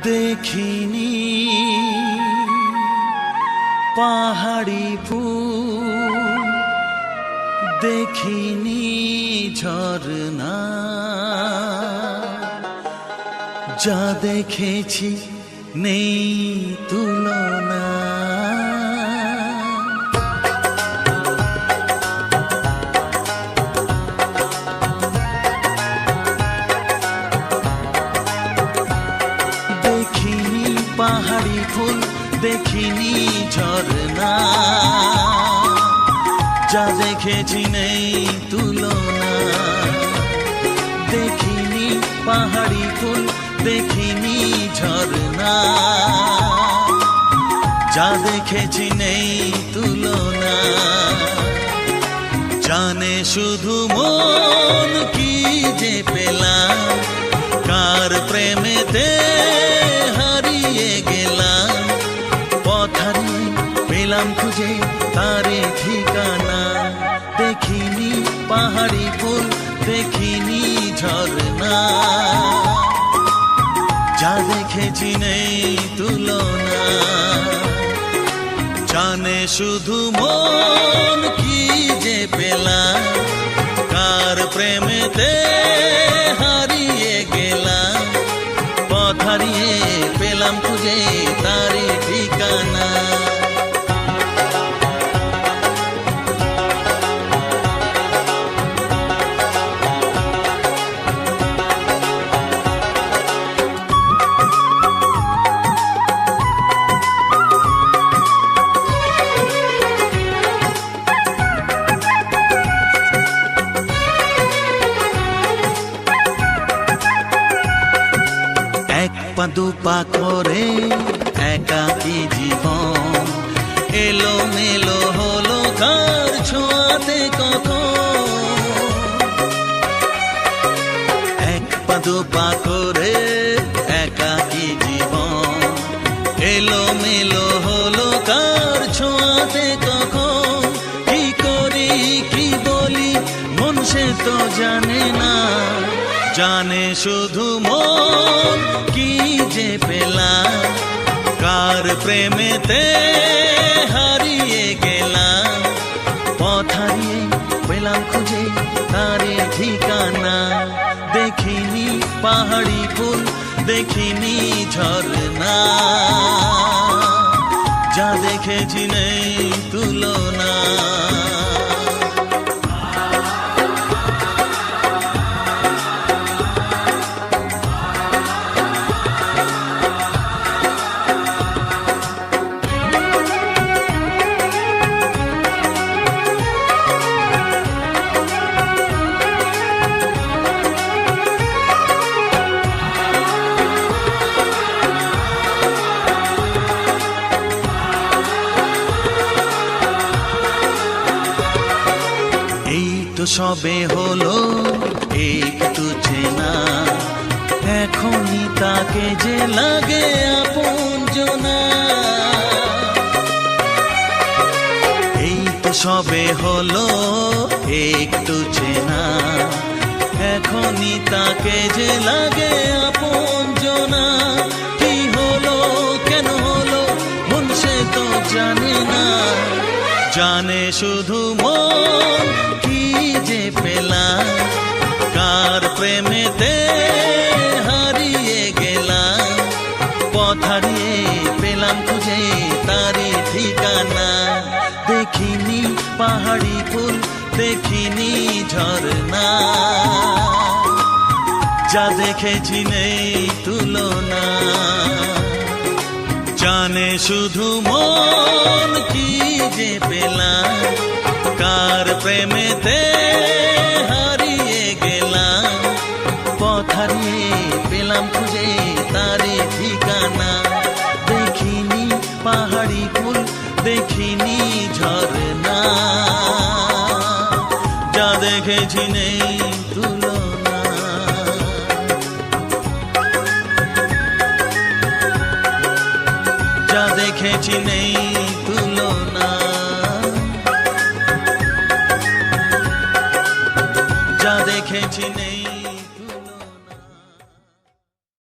দেখিনি পাহাড়ি ফুল, দেখিনি ঝরনা, যা দেখেছি নেই তুলনা। দেখিনি পাহাড়ি ফুল, দেখিনি ঝরনা, যা দেখেছি নেই তুলনা। দেখিনি পাহাড়ি ফুল, দেখিনি ঝরনা, যা দেখেছি নেই তুলনা। জানে শুধু মন কি যে পেলাম, কার প্রেমেতে হারিয়ে গেলাম। পথারে পেলাম খুঁজে তারে ঠিকানা। দেখিনি পাহাড়ি ফুল, দেখিনি ঝরনা, যা দেখেছি নেই তুলনা। জানে শুধু মন কি যে পেলাম, কার প্রেমেতে হারিয়ে গেলাম। পথ হারিয়ে পেলাম খুঁজে তারে ঠিকানা। পা দুপা করে একাকী জীবন, এলো মেলো হলো কার ছোঁয়াতে কখন। এক পা দুপা করে একাকী জীবন, এলো মেলো হলো কার ছোঁয়াতে কখন। কি করি কি বলি মন সে তো জানে না, জানে শুধু মন কি যে পেলাম, কার প্রেমেতে হারিয়ে গেলাম। পথ হারিয়ে পেলাম খুঁজে তারে ঠিকানা। দেখিনি পাহাড়ি ফুল, দেখিনি ঝরনা, যা দেখেছি নেই তুলনা। সবে হলো একটু চেনা, এখনই তাকে যে লাগে আপনজনা। এই তো সবে হলো একটু চেনা, এখনই তাকে যে লাগে আপনজনা। কি হলো কেন হলো মন সে তো জানে না, জানে শুধু মন কি যে পেলাম, কার প্রেমেতে হারিয়ে গেলাম। পথ হারিয়ে পেলাম খুঁজে তারি ঠিকানা। দেখিনি পাহাড়ি ফুল, দেখিনি ঝরনা, যা দেখেছি নেই তুলনা। জানে শুধু মন কি যে পেলাম, কার প্রেমেতে হারিয়ে গেলাম। পথ হারিয়ে পেলাম খুঁজে তারে ঠিকানা। দেখিনি পাহাড়ি ফুল, দেখিনি ঝরনা, যা দেখেছি নেই তুলনা। যা দেখেছি নেই